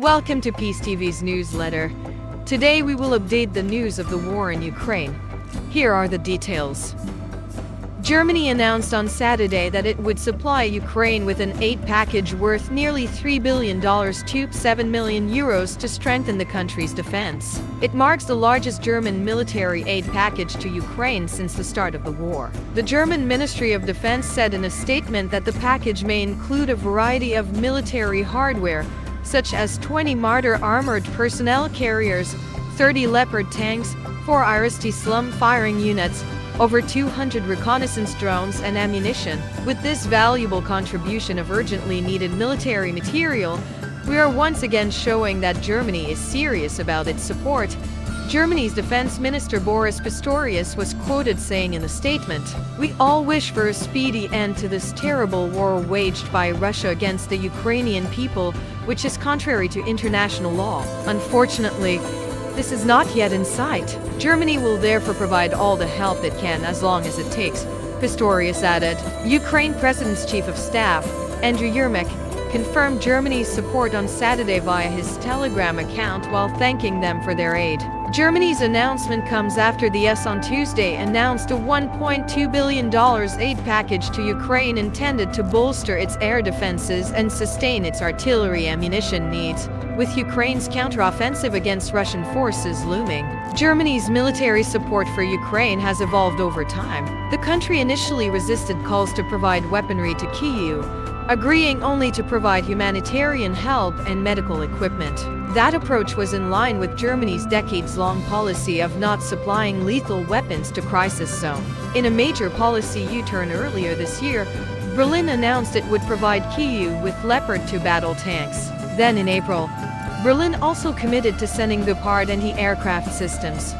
Welcome to PeaceTV's newsletter. Today we will update the news of the war in Ukraine. Here are the details. Germany announced on Saturday that it would supply Ukraine with an aid package worth nearly $3 billion to 7 million euros to strengthen the country's defense. It marks the largest German military aid package to Ukraine since the start of the war. The German Ministry of Defense said in a statement that the package may include a variety of military hardware, such as 20 Marder armored personnel carriers, 30 Leopard tanks, 4 IRIS-T slum firing units, over 200 reconnaissance drones and ammunition. With this valuable contribution of urgently needed military material, we are once again showing that Germany is serious about its support. Germany's defense minister Boris Pistorius was quoted saying in a statement, "We all wish for a speedy end to this terrible war waged by Russia against the Ukrainian people, which is contrary to international law. Unfortunately, this is not yet in sight. Germany will therefore provide all the help it can as long as it takes," Pistorius added. Ukraine President's Chief of Staff, Andriy Yermak, confirmed Germany's support on Saturday via his Telegram account while thanking them for their aid. Germany's announcement comes after the US on Tuesday announced a $1.2 billion aid package to Ukraine intended to bolster its air defenses and sustain its artillery ammunition needs, with Ukraine's counteroffensive against Russian forces looming. Germany's military support for Ukraine has evolved over time. The country initially resisted calls to provide weaponry to Kyiv, agreeing only to provide humanitarian help and medical equipment. That approach was in line with Germany's decades-long policy of not supplying lethal weapons to crisis zone. In a major policy U-turn earlier this year, Berlin announced it would provide Kyiv with Leopard 2 battle tanks. Then in April, Berlin also committed to sending Leopard anti-aircraft systems.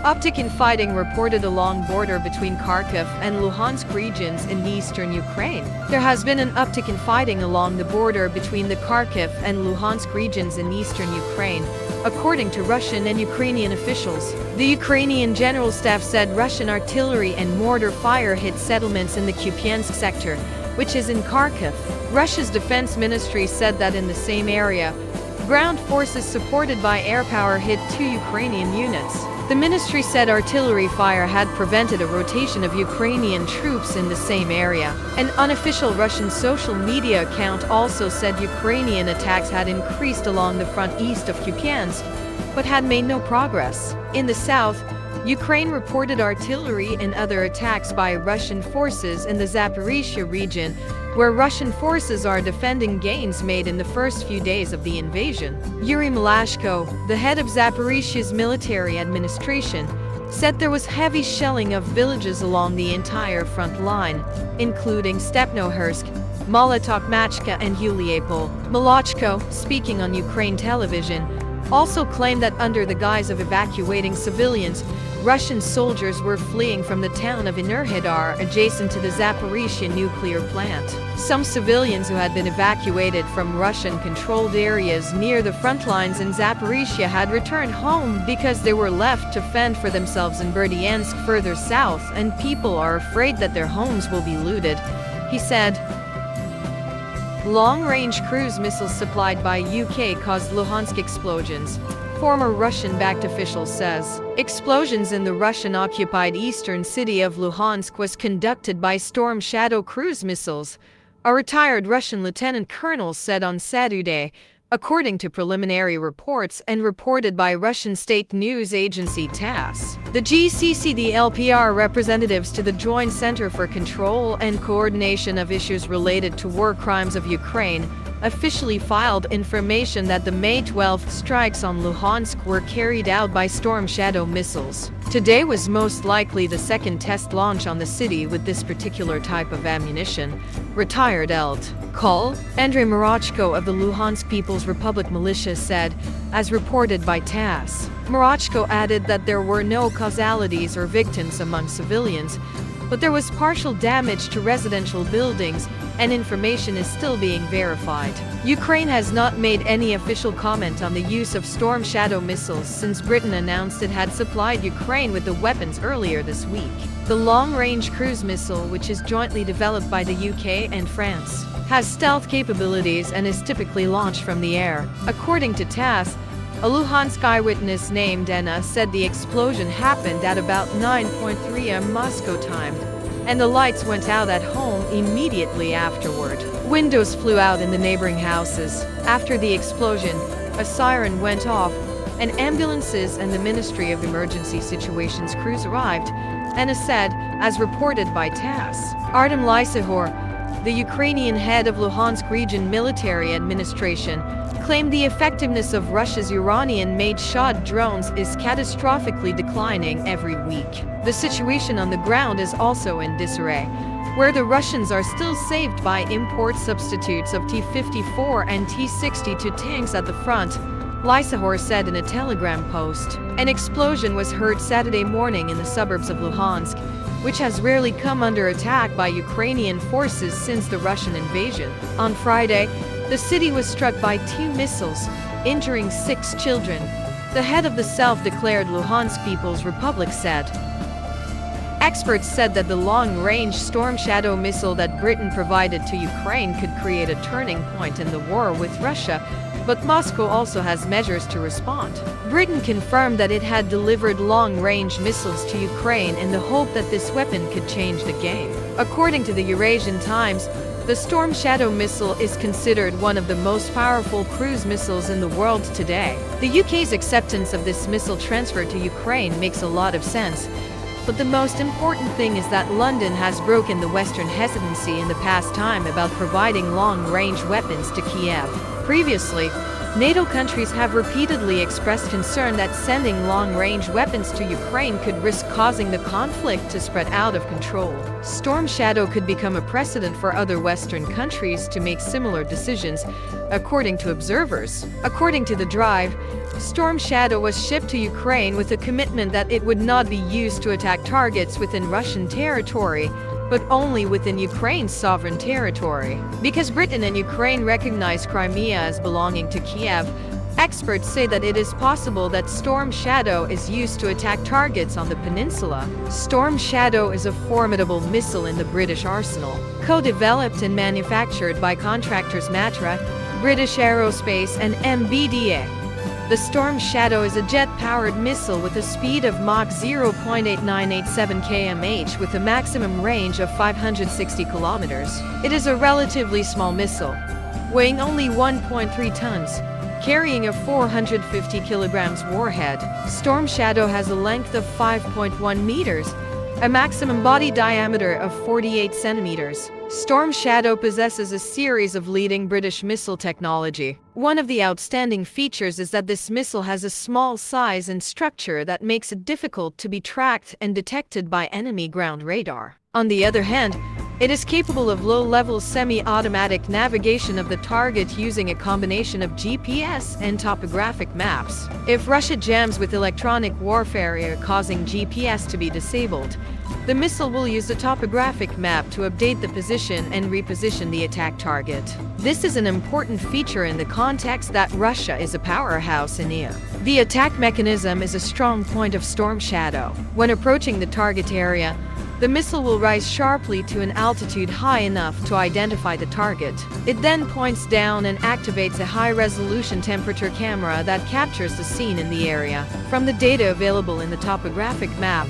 Uptick in fighting reported along border between Kharkiv and Luhansk regions in eastern Ukraine. There has been an uptick in fighting along the border between the Kharkiv and Luhansk regions in eastern Ukraine, according to Russian and Ukrainian officials. The Ukrainian General Staff said Russian artillery and mortar fire hit settlements in the Kupiansk sector, which is in Kharkiv. Russia's defense ministry said that in the same area, ground forces supported by air power hit 2 Ukrainian units. The ministry said artillery fire had prevented a rotation of Ukrainian troops in the same area. An unofficial Russian social media account also said Ukrainian attacks had increased along the front east of Kupiansk, but had made no progress. In the south, Ukraine reported artillery and other attacks by Russian forces in the Zaporizhia region, where Russian forces are defending gains made in the first few days of the invasion. Yuri Malashko, the head of Zaporizhia's military administration, said there was heavy shelling of villages along the entire front line, including Stepnohersk, Molotokmachka and Yuliapol. Malachko, speaking on Ukraine television, also claimed that under the guise of evacuating civilians, Russian soldiers were fleeing from the town of Enerhedar adjacent to the Zaporizhia nuclear plant. Some civilians who had been evacuated from Russian-controlled areas near the front lines in Zaporizhia had returned home because they were left to fend for themselves in Berdyansk further south, and people are afraid that their homes will be looted, he said. Long-range cruise missiles supplied by UK caused Luhansk explosions, former Russian-backed official says. Explosions in the Russian-occupied eastern city of Luhansk was conducted by Storm Shadow cruise missiles, a retired Russian lieutenant colonel said on Saturday, according to preliminary reports and reported by Russian state news agency TASS. The GCCD-LPR representatives to the Joint Center for Control and Coordination of Issues Related to War Crimes of Ukraine officially filed information that the May 12th strikes on Luhansk were carried out by Storm Shadow missiles. Today was most likely the second test launch on the city with this particular type of ammunition, retired Lt. Col. Andrei Marachko of the Luhansk People's Republic militia said, as reported by TASS. Marachko added that there were no causalities or victims among civilians, but there was partial damage to residential buildings, and information is still being verified. Ukraine has not made any official comment on the use of Storm Shadow missiles since Britain announced it had supplied Ukraine with the weapons earlier this week. The long-range cruise missile, which is jointly developed by the UK and France, has stealth capabilities and is typically launched from the air. According to TASS, a Luhansk eyewitness named Anna said the explosion happened at about 9:3 am Moscow time, and the lights went out at home immediately afterward. Windows flew out in the neighboring houses. After the explosion, a siren went off, and ambulances and the Ministry of Emergency Situations crews arrived, Anna said, as reported by TASS. Artem Lysihor, the Ukrainian head of Luhansk Region Military Administration, claimed the effectiveness of Russia's Iranian-made Shahd drones is catastrophically declining every week. The situation on the ground is also in disarray, where the Russians are still saved by import substitutes of T-54 and T-62 tanks at the front, Lysihor said in a Telegram post. An explosion was heard Saturday morning in the suburbs of Luhansk, which has rarely come under attack by Ukrainian forces since the Russian invasion. On Friday, the city was struck by 2 missiles, injuring 6 children, the head of the self-declared Luhansk People's Republic said. Experts said that the long-range Storm Shadow missile that Britain provided to Ukraine could create a turning point in the war with Russia, but Moscow also has measures to respond. Britain confirmed that it had delivered long-range missiles to Ukraine in the hope that this weapon could change the game. According to the Eurasian Times, the Storm Shadow missile is considered one of the most powerful cruise missiles in the world today. The UK's acceptance of this missile transfer to Ukraine makes a lot of sense, but the most important thing is that London has broken the Western hesitancy in the past time about providing long-range weapons to Kiev. Previously, NATO countries have repeatedly expressed concern that sending long-range weapons to Ukraine could risk causing the conflict to spread out of control. Storm Shadow could become a precedent for other Western countries to make similar decisions, according to observers. According to The Drive, Storm Shadow was shipped to Ukraine with a commitment that it would not be used to attack targets within Russian territory, but only within Ukraine's sovereign territory. Because Britain and Ukraine recognize Crimea as belonging to Kiev, experts say that it is possible that Storm Shadow is used to attack targets on the peninsula. Storm Shadow is a formidable missile in the British arsenal. Co-developed and manufactured by contractors Matra, British Aerospace and MBDA. The Storm Shadow is a jet-powered missile with a speed of Mach 0.8987 km with a maximum range of 560 kilometers. It is a relatively small missile, weighing only 1.3 tons, carrying a 450 kilograms warhead. Storm Shadow has a length of 5.1 meters, a maximum body diameter of 48 centimeters. Storm Shadow possesses a series of leading British missile technology. One of the outstanding features is that this missile has a small size and structure that makes it difficult to be tracked and detected by enemy ground radar. On the other hand, it is capable of low-level semi-automatic navigation of the target using a combination of GPS and topographic maps. If Russia jams with electronic warfare causing GPS to be disabled, the missile will use the topographic map to update the position and reposition the attack target. This is an important feature in the context that Russia is a powerhouse in EA. The attack mechanism is a strong point of Storm Shadow. When approaching the target area, the missile will rise sharply to an altitude high enough to identify the target. It then points down and activates a high-resolution temperature camera that captures the scene in the area. From the data available in the topographic map,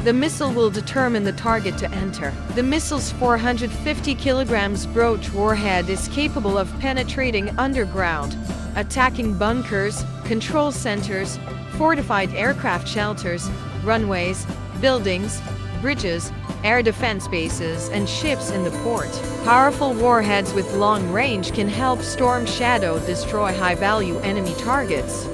the missile will determine the target to enter. The missile's 450 kilograms broach warhead is capable of penetrating underground, attacking bunkers, control centers, fortified aircraft shelters, runways, buildings, bridges, air defense bases, and ships in the port. Powerful warheads with long range can help Storm Shadow destroy high-value enemy targets.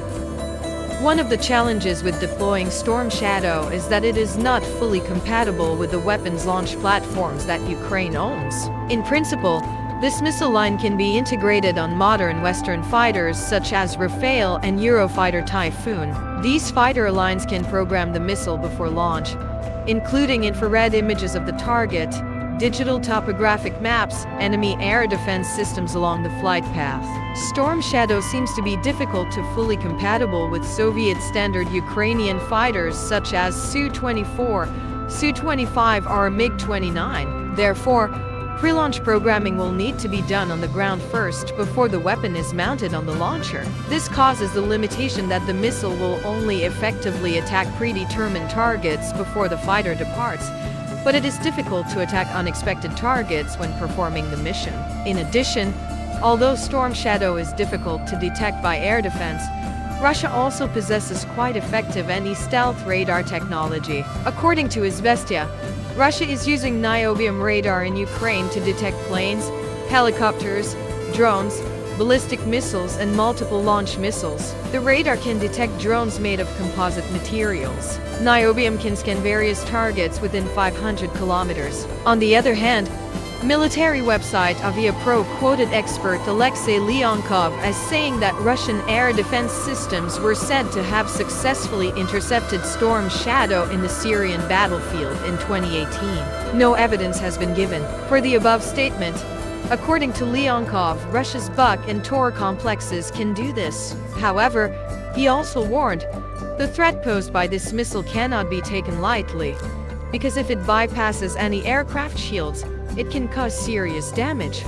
One of the challenges with deploying Storm Shadow is that it is not fully compatible with the weapons launch platforms that Ukraine owns. In principle, this missile line can be integrated on modern Western fighters such as Rafale and Eurofighter Typhoon. These fighter lines can program the missile before launch, including infrared images of the target, digital topographic maps, enemy air defense systems along the flight path. Storm Shadow seems to be difficult to fully compatible with Soviet standard Ukrainian fighters such as Su-24, Su-25 or MiG-29. Therefore, pre-launch programming will need to be done on the ground first before the weapon is mounted on the launcher. This causes the limitation that the missile will only effectively attack predetermined targets before the fighter departs, but it is difficult to attack unexpected targets when performing the mission. In addition, although Storm Shadow is difficult to detect by air defense, Russia also possesses quite effective anti-stealth radar technology. According to Izvestia, Russia is using niobium radar in Ukraine to detect planes, helicopters, drones, ballistic missiles, and multiple launch missiles. The radar can detect drones made of composite materials. Niobium can scan various targets within 500 kilometers. On the other hand, military website Avia Pro quoted expert Alexei Leonkov as saying that Russian air defense systems were said to have successfully intercepted Storm Shadow in the Syrian battlefield in 2018. No evidence has been given for the above statement. According to Leonkov, Russia's Buk and Tor complexes can do this. However, he also warned, the threat posed by this missile cannot be taken lightly, because if it bypasses any aircraft shields, it can cause serious damage.